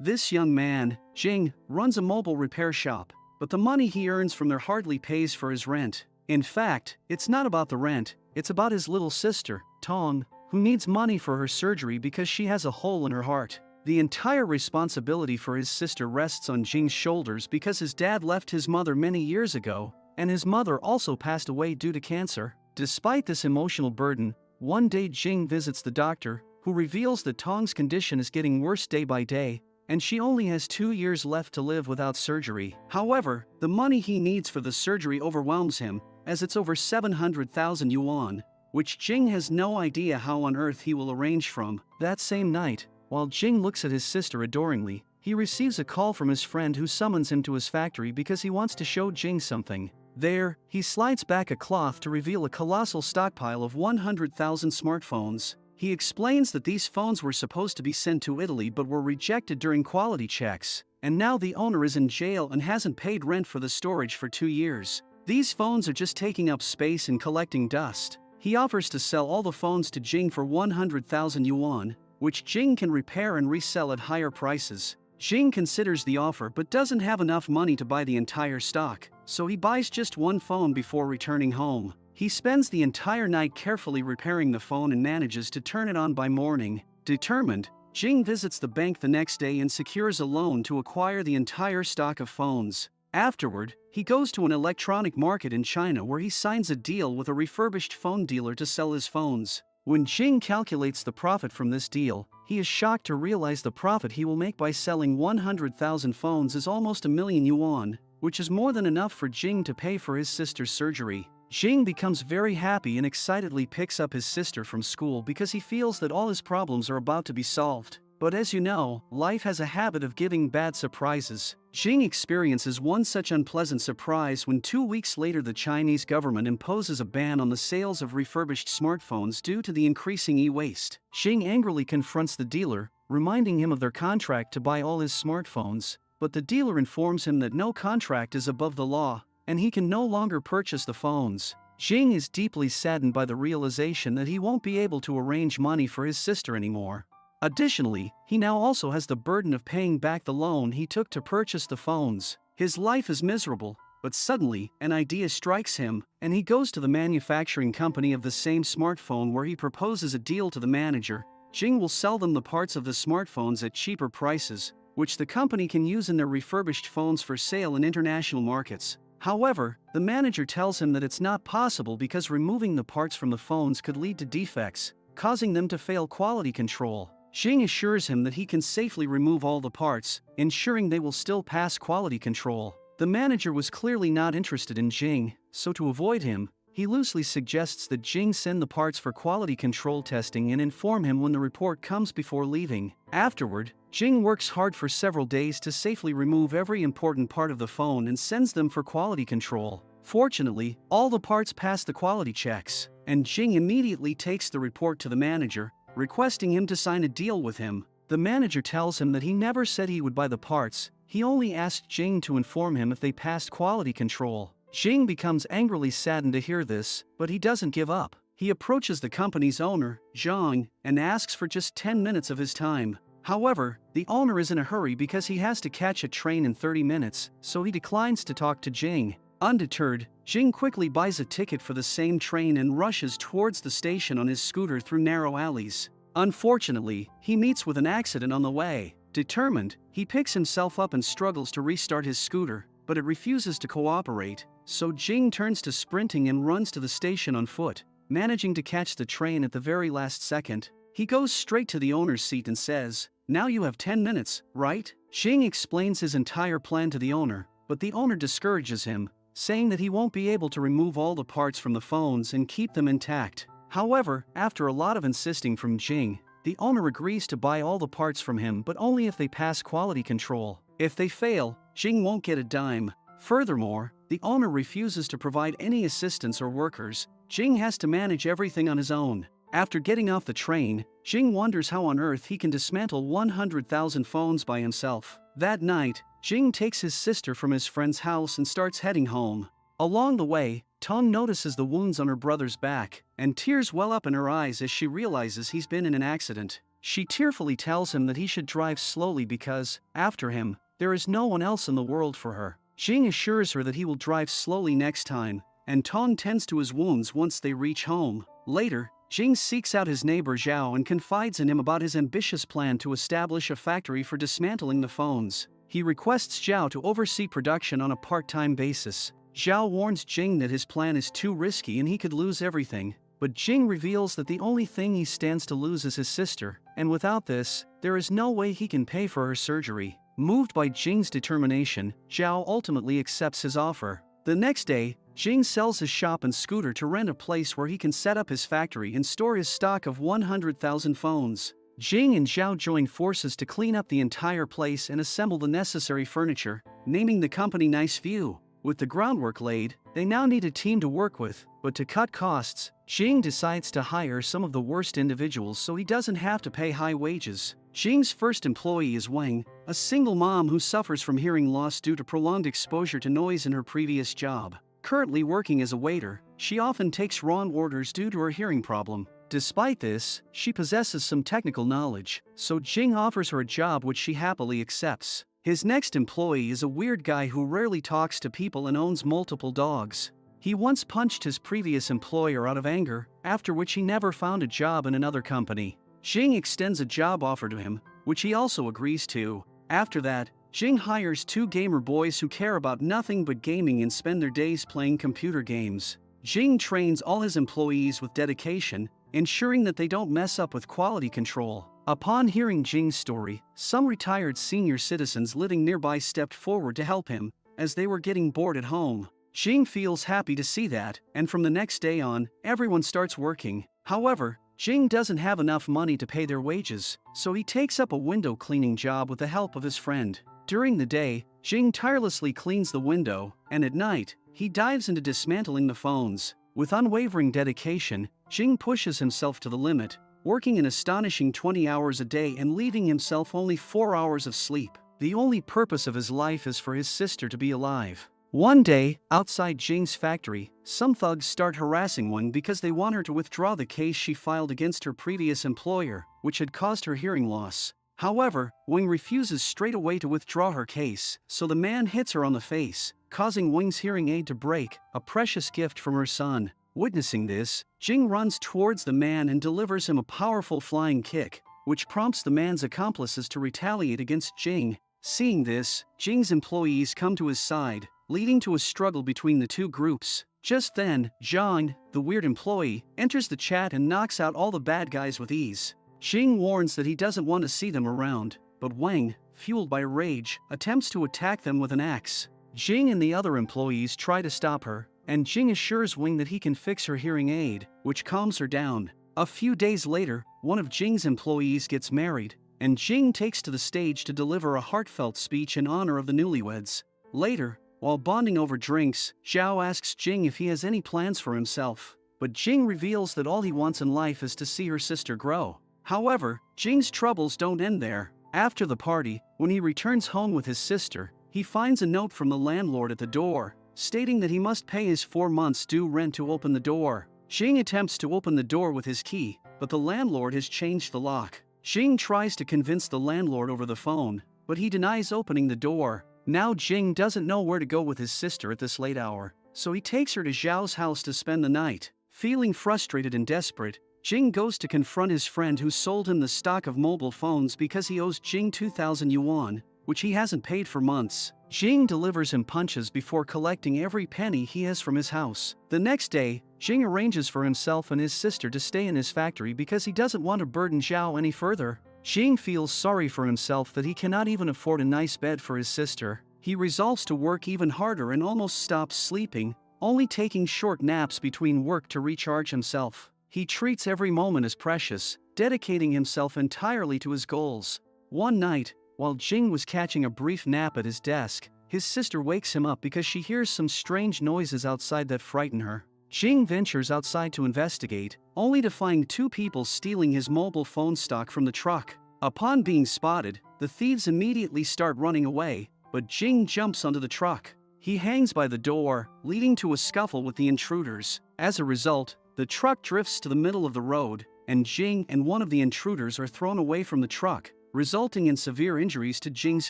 This young man, Jing, runs a mobile repair shop, but the money he earns from there hardly pays for his rent. In fact, it's not about the rent, it's about his little sister, Tong, who needs money for her surgery because she has a hole in her heart. The entire responsibility for his sister rests on Jing's shoulders because his dad left his mother many years ago, and his mother also passed away due to cancer. Despite this emotional burden, one day Jing visits the doctor, who reveals that Tong's condition is getting worse day by day, and she only has 2 years left to live without surgery. However, the money he needs for the surgery overwhelms him, as it's over 700,000 yuan, which Jing has no idea how on earth he will arrange from. That same night, while Jing looks at his sister adoringly, he receives a call from his friend who summons him to his factory because he wants to show Jing something. There, he slides back a cloth to reveal a colossal stockpile of 100,000 smartphones. He explains that these phones were supposed to be sent to Italy but were rejected during quality checks, and now the owner is in jail and hasn't paid rent for the storage for 2 years. These phones are just taking up space and collecting dust. He offers to sell all the phones to Jing for 100,000 yuan, which Jing can repair and resell at higher prices. Jing considers the offer but doesn't have enough money to buy the entire stock, so he buys just one phone before returning home. He spends the entire night carefully repairing the phone and manages to turn it on by morning. Determined, Jing visits the bank the next day and secures a loan to acquire the entire stock of phones. Afterward, he goes to an electronic market in China where he signs a deal with a refurbished phone dealer to sell his phones. When Jing calculates the profit from this deal, he is shocked to realize the profit he will make by selling 100,000 phones is almost 1,000,000 yuan, which is more than enough for Jing to pay for his sister's surgery. Jing becomes very happy and excitedly picks up his sister from school because he feels that all his problems are about to be solved. But as you know, life has a habit of giving bad surprises. Jing experiences one such unpleasant surprise when 2 weeks later the Chinese government imposes a ban on the sales of refurbished smartphones due to the increasing e-waste. Jing angrily confronts the dealer, reminding him of their contract to buy all his smartphones, but the dealer informs him that no contract is above the law, and he can no longer purchase the phones. Jing is deeply saddened by the realization that he won't be able to arrange money for his sister anymore. Additionally, he now also has the burden of paying back the loan he took to purchase the phones. His life is miserable, but suddenly, an idea strikes him, and he goes to the manufacturing company of the same smartphone where he proposes a deal to the manager. Jing will sell them the parts of the smartphones at cheaper prices, which the company can use in their refurbished phones for sale in international markets. However, the manager tells him that it's not possible because removing the parts from the phones could lead to defects, causing them to fail quality control. Jing assures him that he can safely remove all the parts, ensuring they will still pass quality control. The manager was clearly not interested in Jing, so to avoid him, he loosely suggests that Jing send the parts for quality control testing and inform him when the report comes before leaving. Afterward, Jing works hard for several days to safely remove every important part of the phone and sends them for quality control. Fortunately, all the parts pass the quality checks, and Jing immediately takes the report to the manager, requesting him to sign a deal with him. The manager tells him that he never said he would buy the parts, he only asked Jing to inform him if they passed quality control. Jing becomes angrily saddened to hear this, but he doesn't give up. He approaches the company's owner, Zhang, and asks for just 10 minutes of his time. However, the owner is in a hurry because he has to catch a train in 30 minutes, so he declines to talk to Jing. Undeterred, Jing quickly buys a ticket for the same train and rushes towards the station on his scooter through narrow alleys. Unfortunately, he meets with an accident on the way. Determined, he picks himself up and struggles to restart his scooter, but it refuses to cooperate, so Jing turns to sprinting and runs to the station on foot, managing to catch the train at the very last second. He goes straight to the owner's seat and says, "Now you have 10 minutes, right?" Jing explains his entire plan to the owner, but the owner discourages him, saying that he won't be able to remove all the parts from the phones and keep them intact. However, after a lot of insisting from Jing, the owner agrees to buy all the parts from him but only if they pass quality control. If they fail, Jing won't get a dime. Furthermore, the owner refuses to provide any assistance or workers. Jing has to manage everything on his own. After getting off the train, Jing wonders how on earth he can dismantle 100,000 phones by himself. That night, Jing takes his sister from his friend's house and starts heading home. Along the way, Tong notices the wounds on her brother's back, and tears well up in her eyes as she realizes he's been in an accident. She tearfully tells him that he should drive slowly because, after him, there is no one else in the world for her. Jing assures her that he will drive slowly next time, and Tong tends to his wounds once they reach home. Later, Jing seeks out his neighbor Zhao and confides in him about his ambitious plan to establish a factory for dismantling the phones. He requests Zhao to oversee production on a part-time basis. Zhao warns Jing that his plan is too risky and he could lose everything, but Jing reveals that the only thing he stands to lose is his sister, and without this, there is no way he can pay for her surgery. Moved by Jing's determination, Zhao ultimately accepts his offer. The next day, Jing sells his shop and scooter to rent a place where he can set up his factory and store his stock of 100,000 phones. Jing and Zhao join forces to clean up the entire place and assemble the necessary furniture, naming the company Nice View. With the groundwork laid, they now need a team to work with, but to cut costs, Jing decides to hire some of the worst individuals so he doesn't have to pay high wages. Jing's first employee is Wang, a single mom who suffers from hearing loss due to prolonged exposure to noise in her previous job. Currently working as a waiter, she often takes wrong orders due to her hearing problem. Despite this, she possesses some technical knowledge, so Jing offers her a job which she happily accepts. His next employee is a weird guy who rarely talks to people and owns multiple dogs. He once punched his previous employer out of anger, after which he never found a job in another company. Jing extends a job offer to him, which he also agrees to. After that, Jing hires two gamer boys who care about nothing but gaming and spend their days playing computer games. Jing trains all his employees with dedication, ensuring that they don't mess up with quality control. Upon hearing Jing's story, some retired senior citizens living nearby stepped forward to help him, as they were getting bored at home. Jing feels happy to see that, and from the next day on, everyone starts working. However, Jing doesn't have enough money to pay their wages, so he takes up a window cleaning job with the help of his friend. During the day, Jing tirelessly cleans the window, and at night, he dives into dismantling the phones. With unwavering dedication, Jing pushes himself to the limit, working an astonishing 20 hours a day and leaving himself only 4 hours of sleep. The only purpose of his life is for his sister to be alive. One day, outside Jing's factory, some thugs start harassing Wang because they want her to withdraw the case she filed against her previous employer, which had caused her hearing loss. However, Wang refuses straight away to withdraw her case, so the man hits her on the face, causing Wang's hearing aid to break, a precious gift from her son. Witnessing this, Jing runs towards the man and delivers him a powerful flying kick, which prompts the man's accomplices to retaliate against Jing. Seeing this, Jing's employees come to his side, leading to a struggle between the two groups. Just then, Zhang, the weird employee, enters the chat and knocks out all the bad guys with ease. Jing warns that he doesn't want to see them around, but Wang, fueled by rage, attempts to attack them with an axe. Jing and the other employees try to stop her, and Jing assures Wang that he can fix her hearing aid, which calms her down. A few days later, one of Jing's employees gets married, and Jing takes to the stage to deliver a heartfelt speech in honor of the newlyweds. Later, while bonding over drinks, Zhao asks Jing if he has any plans for himself, but Jing reveals that all he wants in life is to see her sister grow. However, Jing's troubles don't end there. After the party, when he returns home with his sister, he finds a note from the landlord at the door, stating that he must pay his 4 months due rent to open the door. Jing attempts to open the door with his key, but the landlord has changed the lock. Jing tries to convince the landlord over the phone, but he denies opening the door. Now Jing doesn't know where to go with his sister at this late hour, so he takes her to Zhao's house to spend the night. Feeling frustrated and desperate, Jing goes to confront his friend who sold him the stock of mobile phones because he owes Jing 2,000 yuan, which he hasn't paid for months. Jing delivers him punches before collecting every penny he has from his house. The next day, Jing arranges for himself and his sister to stay in his factory because he doesn't want to burden Zhao any further. Jing feels sorry for himself that he cannot even afford a nice bed for his sister. He resolves to work even harder and almost stops sleeping, only taking short naps between work to recharge himself. He treats every moment as precious, dedicating himself entirely to his goals. One night, while Jing was catching a brief nap at his desk, his sister wakes him up because she hears some strange noises outside that frighten her. Jing ventures outside to investigate, only to find 2 people stealing his mobile phone stock from the truck. Upon being spotted, the thieves immediately start running away, but Jing jumps onto the truck. He hangs by the door, leading to a scuffle with the intruders. As a result, the truck drifts to the middle of the road, and Jing and one of the intruders are thrown away from the truck, resulting in severe injuries to Jing's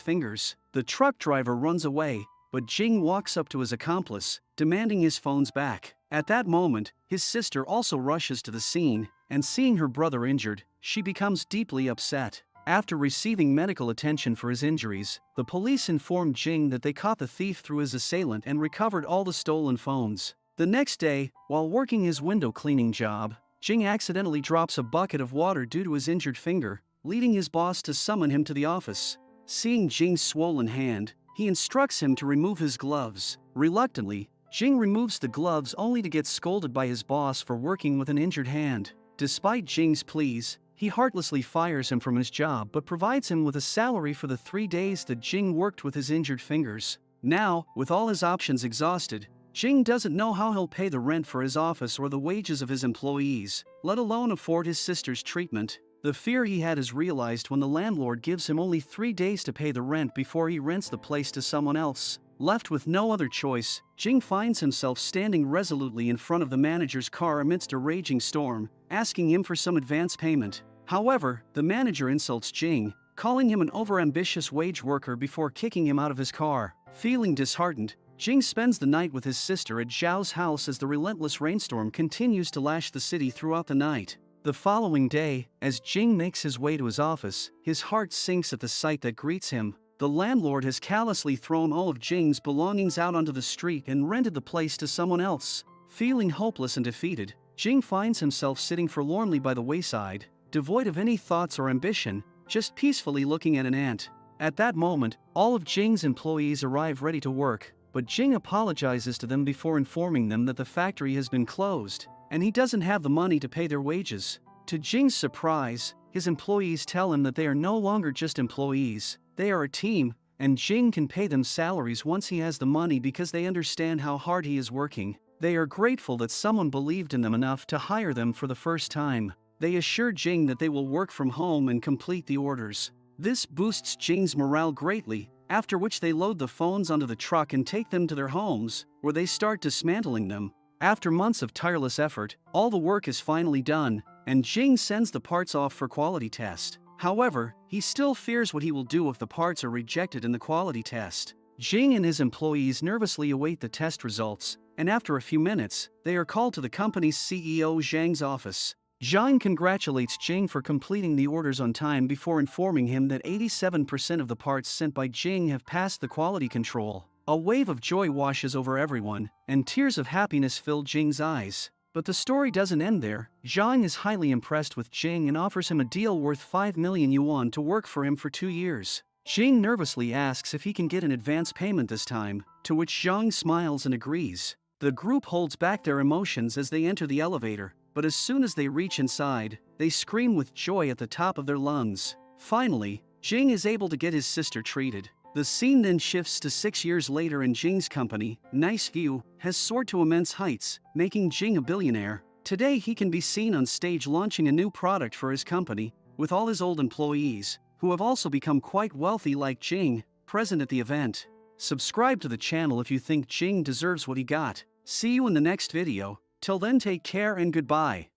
fingers. The truck driver runs away, but Jing walks up to his accomplice, demanding his phones back. At that moment, his sister also rushes to the scene, and seeing her brother injured, she becomes deeply upset. After receiving medical attention for his injuries, the police informed Jing that they caught the thief through his assailant and recovered all the stolen phones. The next day, while working his window cleaning job, Jing accidentally drops a bucket of water due to his injured finger, leading his boss to summon him to the office. Seeing Jing's swollen hand, he instructs him to remove his gloves. Reluctantly, Jing removes the gloves only to get scolded by his boss for working with an injured hand. Despite Jing's pleas, he heartlessly fires him from his job but provides him with a salary for the 3 days that Jing worked with his injured fingers. Now, with all his options exhausted, Jing doesn't know how he'll pay the rent for his office or the wages of his employees, let alone afford his sister's treatment. The fear he had is realized when the landlord gives him only 3 days to pay the rent before he rents the place to someone else. Left with no other choice, Jing finds himself standing resolutely in front of the manager's car amidst a raging storm, asking him for some advance payment. However, the manager insults Jing, calling him an overambitious wage worker before kicking him out of his car. Feeling disheartened, Jing spends the night with his sister at Zhao's house as the relentless rainstorm continues to lash the city throughout the night. The following day, as Jing makes his way to his office, his heart sinks at the sight that greets him. The landlord has callously thrown all of Jing's belongings out onto the street and rented the place to someone else. Feeling hopeless and defeated, Jing finds himself sitting forlornly by the wayside, devoid of any thoughts or ambition, just peacefully looking at an ant. At that moment, all of Jing's employees arrive ready to work, but Jing apologizes to them before informing them that the factory has been closed, and he doesn't have the money to pay their wages. To Jing's surprise, his employees tell him that they are no longer just employees, they are a team, and Jing can pay them salaries once he has the money because they understand how hard he is working. They are grateful that someone believed in them enough to hire them for the first time. They assure Jing that they will work from home and complete the orders. This boosts Jing's morale greatly, after which they load the phones onto the truck and take them to their homes, where they start dismantling them. After months of tireless effort, all the work is finally done, and Jing sends the parts off for quality test. However, he still fears what he will do if the parts are rejected in the quality test. Jing and his employees nervously await the test results, and after a few minutes, they are called to the company's CEO Zhang's office. Zhang congratulates Jing for completing the orders on time before informing him that 87% of the parts sent by Jing have passed the quality control. A wave of joy washes over everyone, and tears of happiness fill Jing's eyes. But the story doesn't end there. Zhang is highly impressed with Jing and offers him a deal worth 5 million yuan to work for him for 2 years. Jing nervously asks if he can get an advance payment this time, to which Zhang smiles and agrees. The group holds back their emotions as they enter the elevator, but as soon as they reach inside, they scream with joy at the top of their lungs. Finally, Jing is able to get his sister treated. The scene then shifts to 6 years later and Jing's company, Nice View, has soared to immense heights, making Jing a billionaire. Today he can be seen on stage launching a new product for his company, with all his old employees, who have also become quite wealthy like Jing, present at the event. Subscribe to the channel if you think Jing deserves what he got. See you in the next video. Till then, take care and goodbye.